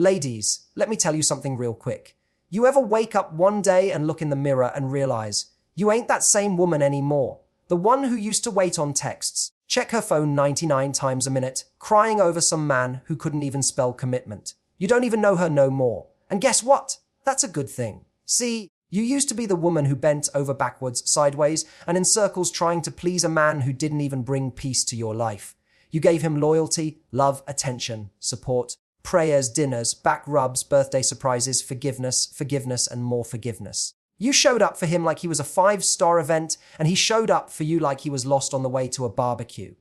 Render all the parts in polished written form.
Ladies, let me tell you something real quick. You ever wake up one day and look in the mirror and realize you ain't that same woman anymore? The one who used to wait on texts, check her phone 99 times a minute, crying over some man who couldn't even spell commitment. You don't even know her no more. And guess what? That's a good thing. See, you used to be the woman who bent over backwards, sideways, and in circles trying to please a man who didn't even bring peace to your life. You gave him loyalty, love, attention, support, prayers, dinners, back rubs, birthday surprises, forgiveness, and more forgiveness. You showed up for him like he was a 5-star event, and he showed up for you like he was lost on the way to a barbecue.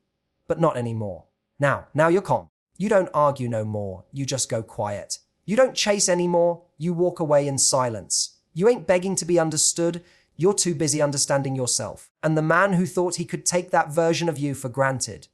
But not anymore. Now you're calm. You don't argue no more, you just go quiet. You don't chase anymore, you walk away in silence. You ain't begging to be understood, you're too busy understanding yourself. And the man who thought he could take that version of you for granted,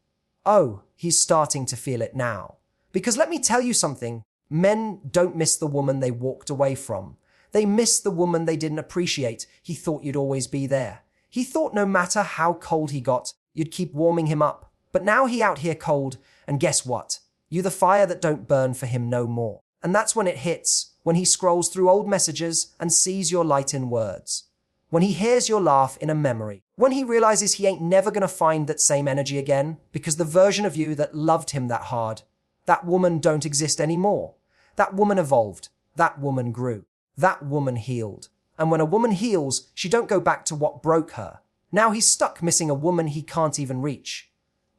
oh, he's starting to feel it now. Because let me tell you something, men don't miss the woman they walked away from. They miss the woman they didn't appreciate. He thought you'd always be there. He thought no matter how cold he got, you'd keep warming him up. But now he out here cold, and guess what? You the fire that don't burn for him no more. And that's when it hits, when he scrolls through old messages and sees your light in words. When he hears your laugh in a memory. When he realizes he ain't never gonna find that same energy again, because the version of you that loved him that hard, that woman don't exist anymore. That woman evolved. That woman grew. That woman healed. And when a woman heals, she don't go back to what broke her. Now he's stuck missing a woman he can't even reach.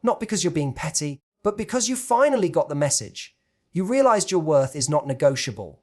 Not because you're being petty, but because you finally got the message. You realized your worth is not negotiable.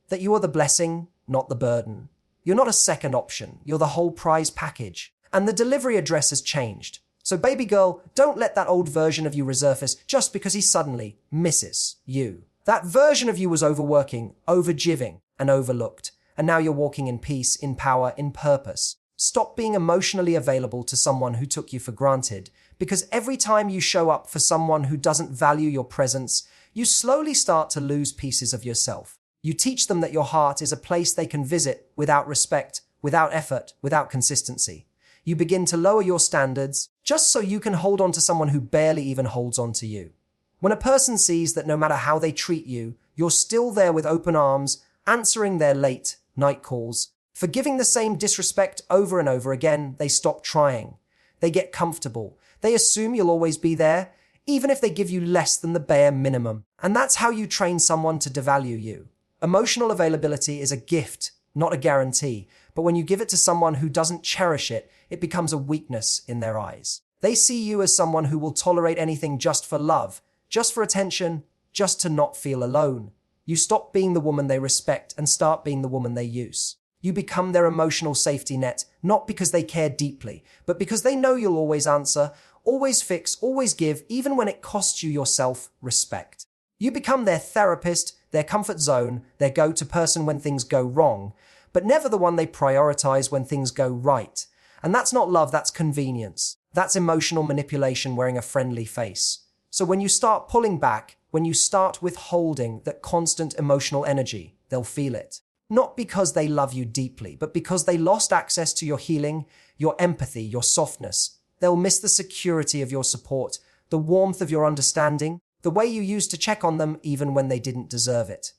That you are the blessing, not the burden. You're not a second option. You're the whole prize package. And the delivery address has changed. So baby girl, don't let that old version of you resurface just because he suddenly misses you. That version of you was overworking, overgiving, and overlooked. And now you're walking in peace, in power, in purpose. Stop being emotionally available to someone who took you for granted, because every time you show up for someone who doesn't value your presence, you slowly start to lose pieces of yourself. You teach them that your heart is a place they can visit without respect, without effort, without consistency. You begin to lower your standards just so you can hold on to someone who barely even holds on to you. When a person sees that no matter how they treat you, you're still there with open arms, answering their late night calls, forgiving the same disrespect over and over again, they stop trying. They get comfortable. They assume you'll always be there, even if they give you less than the bare minimum. And that's how you train someone to devalue you. Emotional availability is a gift, not a guarantee. But when you give it to someone who doesn't cherish it, it becomes a weakness in their eyes. They see you as someone who will tolerate anything just for love, just for attention, just to not feel alone. You stop being the woman they respect and start being the woman they use. You become their emotional safety net, not because they care deeply, but because they know you'll always answer, always fix, always give, even when it costs you your self-respect. You become their therapist, their comfort zone, their go-to person when things go wrong, but never the one they prioritize when things go right. And that's not love, that's convenience. That's emotional manipulation wearing a friendly face. So when you start pulling back, when you start withholding that constant emotional energy, they'll feel it. Not because they love you deeply, but because they lost access to your healing, your empathy, your softness. They'll miss the security of your support, the warmth of your understanding, the way you used to check on them even when they didn't deserve it.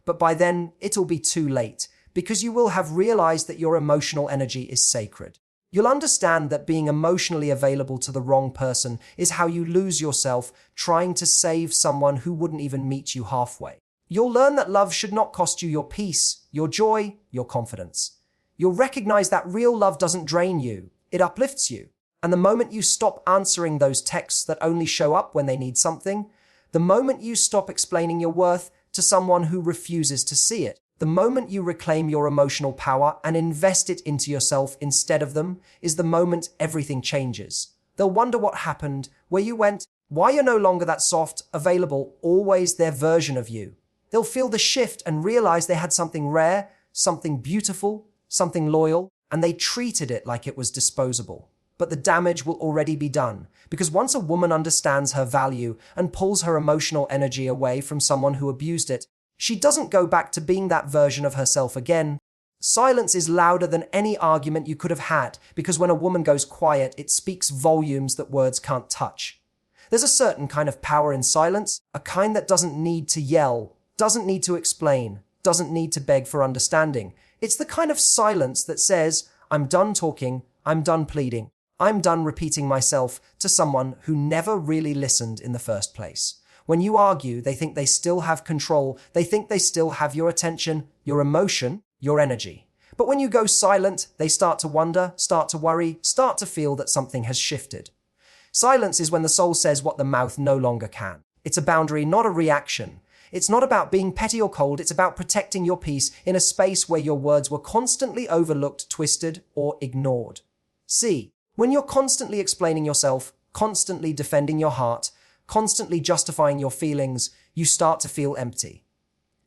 But by then, it'll be too late, because you will have realized that your emotional energy is sacred. You'll understand that being emotionally available to the wrong person is how you lose yourself trying to save someone who wouldn't even meet you halfway. You'll learn that love should not cost you your peace, your joy, your confidence. You'll recognize that real love doesn't drain you, it uplifts you. And the moment you stop answering those texts that only show up when they need something, the moment you stop explaining your worth to someone who refuses to see it, the moment you reclaim your emotional power and invest it into yourself instead of them, is the moment everything changes. They'll wonder what happened, where you went, why you're no longer that soft, available, always their version of you. They'll feel the shift and realize they had something rare, something beautiful, something loyal, and they treated it like it was disposable. But the damage will already be done, because once a woman understands her value and pulls her emotional energy away from someone who abused it, she doesn't go back to being that version of herself again. Silence is louder than any argument you could have had, because when a woman goes quiet, it speaks volumes that words can't touch. There's a certain kind of power in silence, a kind that doesn't need to yell, doesn't need to explain, doesn't need to beg for understanding. It's the kind of silence that says, I'm done talking, I'm done pleading, I'm done repeating myself to someone who never really listened in the first place. When you argue, they think they still have control, they think they still have your attention, your emotion, your energy. But when you go silent, they start to wonder, start to worry, start to feel that something has shifted. Silence is when the soul says what the mouth no longer can. It's a boundary, not a reaction. It's not about being petty or cold, it's about protecting your peace in a space where your words were constantly overlooked, twisted, or ignored. C. When you're constantly explaining yourself, constantly defending your heart, constantly justifying your feelings, you start to feel empty.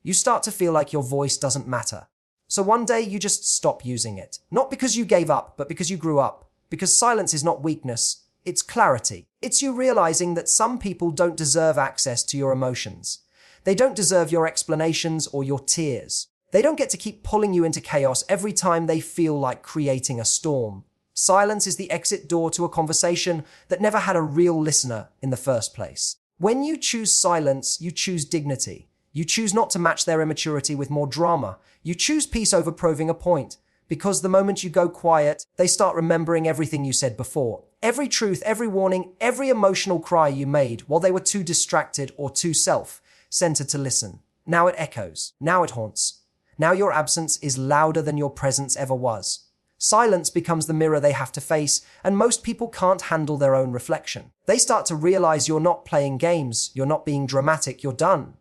You start to feel like your voice doesn't matter. So one day you just stop using it. Not because you gave up, but because you grew up. Because silence is not weakness, it's clarity. It's you realizing that some people don't deserve access to your emotions. They don't deserve your explanations or your tears. They don't get to keep pulling you into chaos every time they feel like creating a storm. Silence is the exit door to a conversation that never had a real listener in the first place. When you choose silence, you choose dignity. You choose not to match their immaturity with more drama. You choose peace over proving a point. Because the moment you go quiet, they start remembering everything you said before. Every truth, every warning, every emotional cry you made while they were too distracted or too self-centered to listen. Now it echoes. Now it haunts. Now your absence is louder than your presence ever was. Silence becomes the mirror they have to face, and most people can't handle their own reflection. They start to realize you're not playing games, you're not being dramatic, you're done.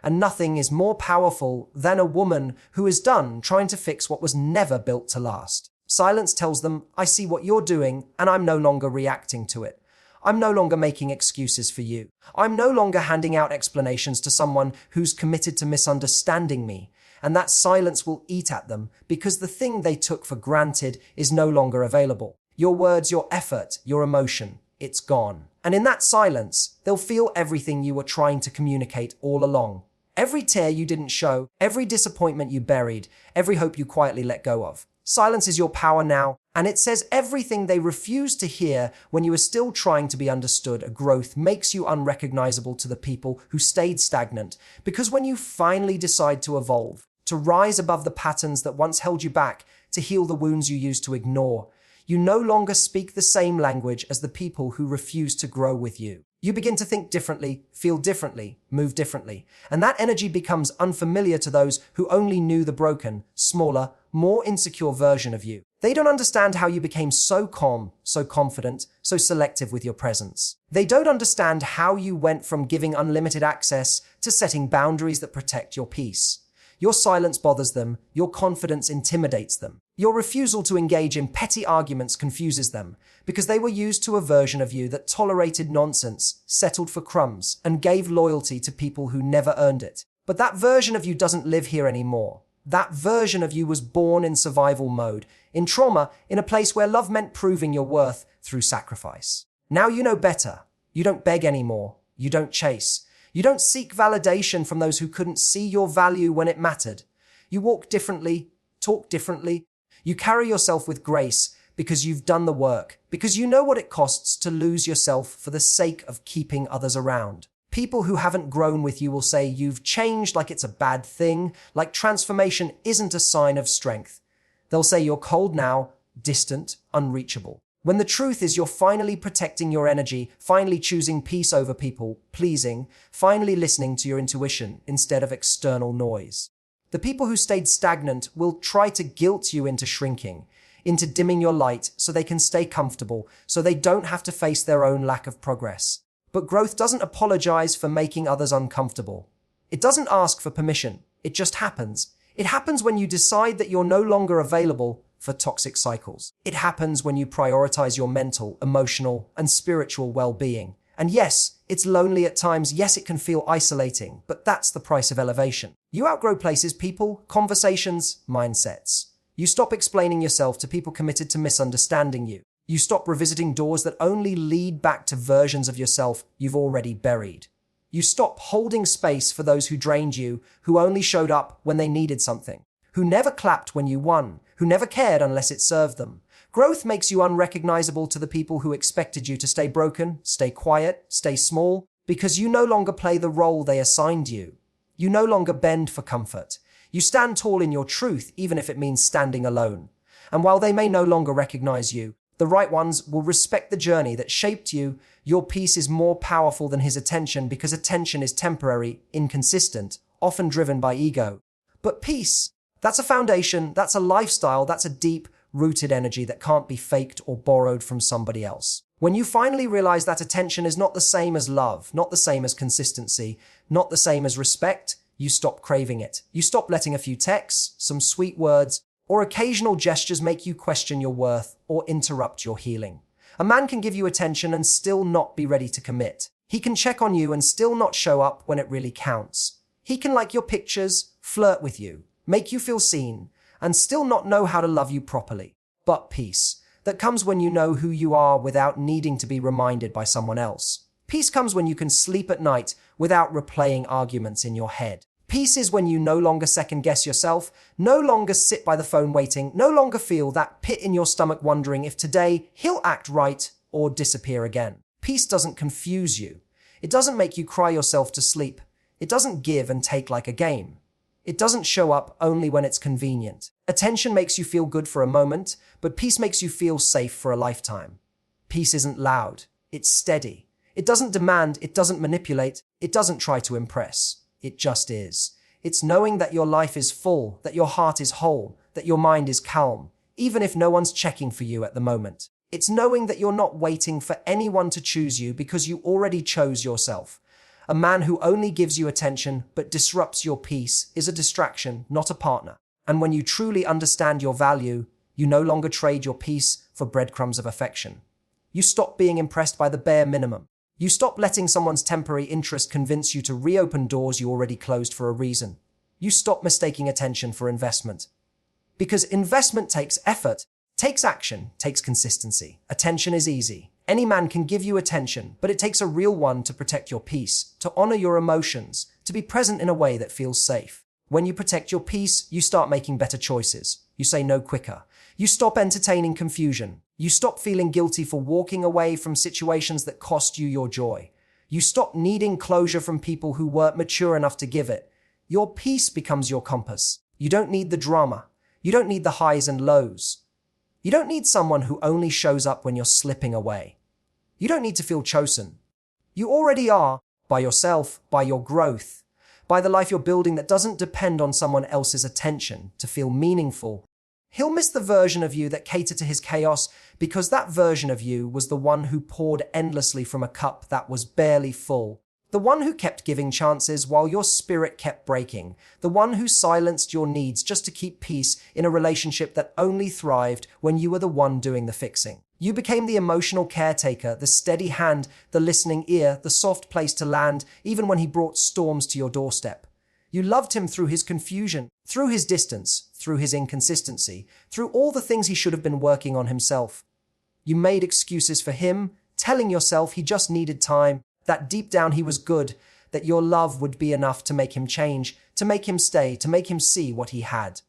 And nothing is more powerful than a woman who is done trying to fix what was never built to last. Silence tells them, I see what you're doing, and I'm no longer reacting to it. I'm no longer making excuses for you. I'm no longer handing out explanations to someone who's committed to misunderstanding me. And that silence will eat at them because the thing they took for granted is no longer available. Your words, your effort, your emotion, it's gone. And in that silence, they'll feel everything you were trying to communicate all along. Every tear you didn't show, every disappointment you buried, every hope you quietly let go of. Silence is your power now, and it says everything they refused to hear when you were still trying to be understood. A growth makes you unrecognizable to the people who stayed stagnant, because when you finally decide to evolve, to rise above the patterns that once held you back, to heal the wounds you used to ignore, you no longer speak the same language as the people who refuse to grow with you. You begin to think differently, feel differently, move differently, and that energy becomes unfamiliar to those who only knew the broken, smaller, more insecure version of you. They don't understand how you became so calm, so confident, so selective with your presence. They don't understand how you went from giving unlimited access to setting boundaries that protect your peace. Your silence bothers them, your confidence intimidates them. Your refusal to engage in petty arguments confuses them, because they were used to a version of you that tolerated nonsense, settled for crumbs, and gave loyalty to people who never earned it. But that version of you doesn't live here anymore. That version of you was born in survival mode, in trauma, in a place where love meant proving your worth through sacrifice. Now you know better. You don't beg anymore. You don't chase. You don't seek validation from those who couldn't see your value when it mattered. You walk differently, talk differently. You carry yourself with grace because you've done the work, because you know what it costs to lose yourself for the sake of keeping others around. People who haven't grown with you will say you've changed like it's a bad thing, like transformation isn't a sign of strength. They'll say you're cold now, distant, unreachable. When the truth is you're finally protecting your energy, finally choosing peace over people, pleasing, finally listening to your intuition instead of external noise. The people who stayed stagnant will try to guilt you into shrinking, into dimming your light so they can stay comfortable, so they don't have to face their own lack of progress. But growth doesn't apologize for making others uncomfortable. It doesn't ask for permission. It just happens. It happens when you decide that you're no longer available for toxic cycles. It happens when you prioritize your mental, emotional, and spiritual well-being. And yes, it's lonely at times. Yes, it can feel isolating, but that's the price of elevation. You outgrow places, people, conversations, mindsets. You stop explaining yourself to people committed to misunderstanding you. You stop revisiting doors that only lead back to versions of yourself you've already buried. You stop holding space for those who drained you, who only showed up when they needed something, who never clapped when you won, who never cared unless it served them. Growth makes you unrecognizable to the people who expected you to stay broken, stay quiet, stay small, because you no longer play the role they assigned you. You no longer bend for comfort. You stand tall in your truth, even if it means standing alone. And while they may no longer recognize you, the right ones will respect the journey that shaped you. Your peace is more powerful than his attention because attention is temporary, inconsistent, often driven by ego. But peace, that's a foundation, that's a lifestyle, that's a deep-rooted energy that can't be faked or borrowed from somebody else. When you finally realize that attention is not the same as love, not the same as consistency, not the same as respect, you stop craving it. You stop letting a few texts, some sweet words, or occasional gestures make you question your worth or interrupt your healing. A man can give you attention and still not be ready to commit. He can check on you and still not show up when it really counts. He can like your pictures, flirt with you, make you feel seen, and still not know how to love you properly. But peace, that comes when you know who you are without needing to be reminded by someone else. Peace comes when you can sleep at night without replaying arguments in your head. Peace is when you no longer second-guess yourself, no longer sit by the phone waiting, no longer feel that pit in your stomach wondering if today he'll act right or disappear again. Peace doesn't confuse you. It doesn't make you cry yourself to sleep. It doesn't give and take like a game. It doesn't show up only when it's convenient. Attention makes you feel good for a moment, but peace makes you feel safe for a lifetime. Peace isn't loud. It's steady. It doesn't demand. It doesn't manipulate. It doesn't try to impress. It just is. It's knowing that your life is full, that your heart is whole, that your mind is calm, even if no one's checking for you at the moment. It's knowing that you're not waiting for anyone to choose you because you already chose yourself. A man who only gives you attention but disrupts your peace is a distraction, not a partner. And when you truly understand your value, you no longer trade your peace for breadcrumbs of affection. You stop being impressed by the bare minimum. You stop letting someone's temporary interest convince you to reopen doors you already closed for a reason. You stop mistaking attention for investment. Because investment takes effort, takes action, takes consistency. Attention is easy. Any man can give you attention, but it takes a real one to protect your peace, to honor your emotions, to be present in a way that feels safe. When you protect your peace, you start making better choices. You say no quicker. You stop entertaining confusion. You stop feeling guilty for walking away from situations that cost you your joy. You stop needing closure from people who weren't mature enough to give it. Your peace becomes your compass. You don't need the drama. You don't need the highs and lows. You don't need someone who only shows up when you're slipping away. You don't need to feel chosen. You already are, by yourself, by your growth, by the life you're building that doesn't depend on someone else's attention to feel meaningful. He'll miss the version of you that catered to his chaos because that version of you was the one who poured endlessly from a cup that was barely full. The one who kept giving chances while your spirit kept breaking. The one who silenced your needs just to keep peace in a relationship that only thrived when you were the one doing the fixing. You became the emotional caretaker, the steady hand, the listening ear, the soft place to land, even when he brought storms to your doorstep. You loved him through his confusion, through his distance, through his inconsistency, through all the things he should have been working on himself. You made excuses for him, telling yourself he just needed time, that deep down he was good, that your love would be enough to make him change, to make him stay, to make him see what he had.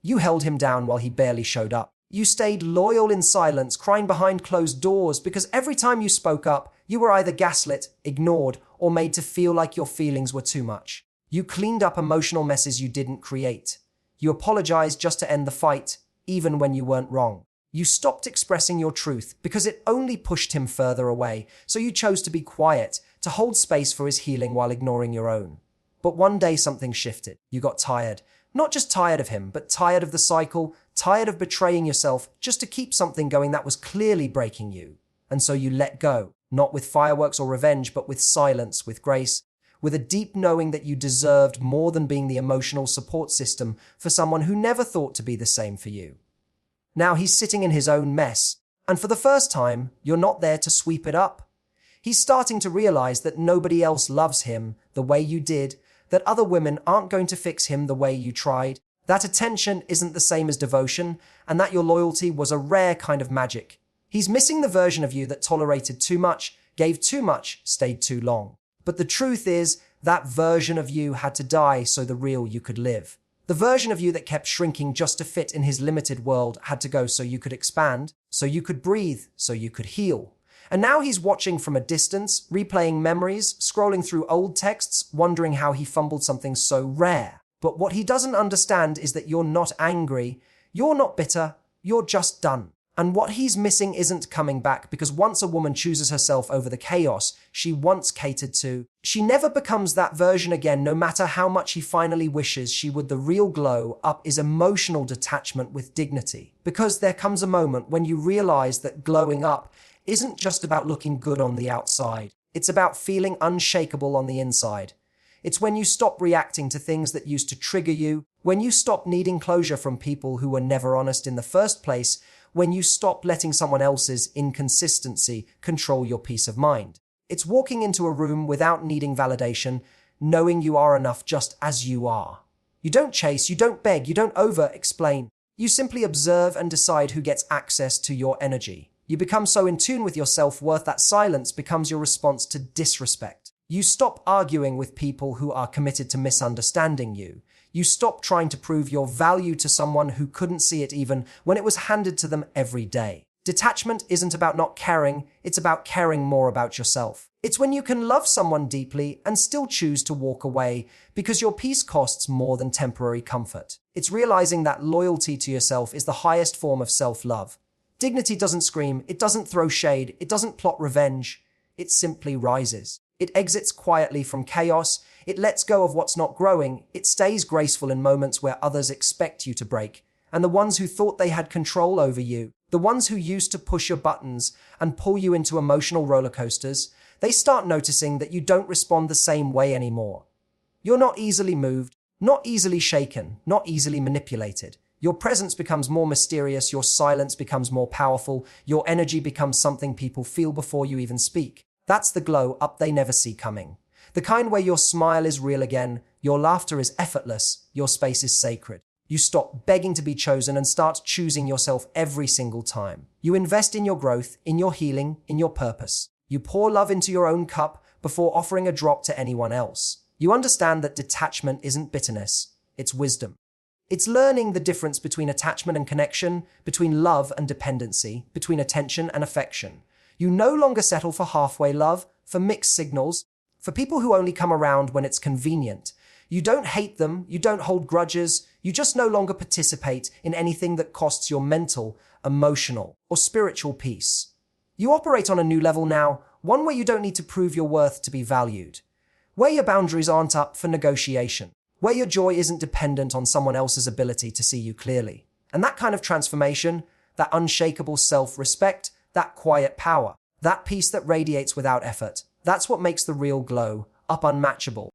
You held him down while he barely showed up. You stayed loyal in silence, crying behind closed doors, because every time you spoke up, you were either gaslit, ignored, or made to feel like your feelings were too much. You cleaned up emotional messes you didn't create. You apologized just to end the fight, even when you weren't wrong. You stopped expressing your truth because it only pushed him further away, so you chose to be quiet, to hold space for his healing while ignoring your own. But one day something shifted. You got tired. Not just tired of him, but tired of the cycle, tired of betraying yourself just to keep something going that was clearly breaking you. And so you let go, not with fireworks or revenge, but with silence, with grace, with a deep knowing that you deserved more than being the emotional support system for someone who never thought to be the same for you. Now he's sitting in his own mess, and for the first time, you're not there to sweep it up. He's starting to realize that nobody else loves him the way you did, that other women aren't going to fix him the way you tried, that attention isn't the same as devotion, and that your loyalty was a rare kind of magic. He's missing the version of you that tolerated too much, gave too much, stayed too long. But the truth is, that version of you had to die so the real you could live. The version of you that kept shrinking just to fit in his limited world had to go so you could expand, so you could breathe, so you could heal. And now he's watching from a distance, replaying memories, scrolling through old texts, wondering how he fumbled something so rare. But what he doesn't understand is that you're not angry, you're not bitter, you're just done. And what he's missing isn't coming back, because once a woman chooses herself over the chaos she once catered to, she never becomes that version again, no matter how much he finally wishes she would. The real glow up is emotional detachment with dignity. Because there comes a moment when you realize that glowing up isn't just about looking good on the outside. It's about feeling unshakable on the inside. It's when you stop reacting to things that used to trigger you, when you stop needing closure from people who were never honest in the first place, when you stop letting someone else's inconsistency control your peace of mind. It's walking into a room without needing validation, knowing you are enough just as you are. You don't chase, you don't beg, you don't over-explain. You simply observe and decide who gets access to your energy. You become so in tune with your self-worth that silence becomes your response to disrespect. You stop arguing with people who are committed to misunderstanding you. You stop trying to prove your value to someone who couldn't see it even when it was handed to them every day. Detachment isn't about not caring, it's about caring more about yourself. It's when you can love someone deeply and still choose to walk away because your peace costs more than temporary comfort. It's realizing that loyalty to yourself is the highest form of self-love. Dignity doesn't scream, it doesn't throw shade, it doesn't plot revenge. It simply rises. It exits quietly from chaos. It lets go of what's not growing. It stays graceful in moments where others expect you to break. And the ones who thought they had control over you, the ones who used to push your buttons and pull you into emotional roller coasters, they start noticing that you don't respond the same way anymore. You're not easily moved, not easily shaken, not easily manipulated. Your presence becomes more mysterious, your silence becomes more powerful, your energy becomes something people feel before you even speak. That's the glow up they never see coming. The kind where your smile is real again, your laughter is effortless, your space is sacred. You stop begging to be chosen and start choosing yourself every single time. You invest in your growth, in your healing, in your purpose. You pour love into your own cup before offering a drop to anyone else. You understand that detachment isn't bitterness, it's wisdom. It's learning the difference between attachment and connection, between love and dependency, between attention and affection. You no longer settle for halfway love, for mixed signals, for people who only come around when it's convenient. You don't hate them, you don't hold grudges, you just no longer participate in anything that costs your mental, emotional, or spiritual peace. You operate on a new level now, one where you don't need to prove your worth to be valued, where your boundaries aren't up for negotiation, where your joy isn't dependent on someone else's ability to see you clearly. And that kind of transformation, that unshakable self-respect, that quiet power, that peace that radiates without effort, that's what makes the real glow up unmatchable.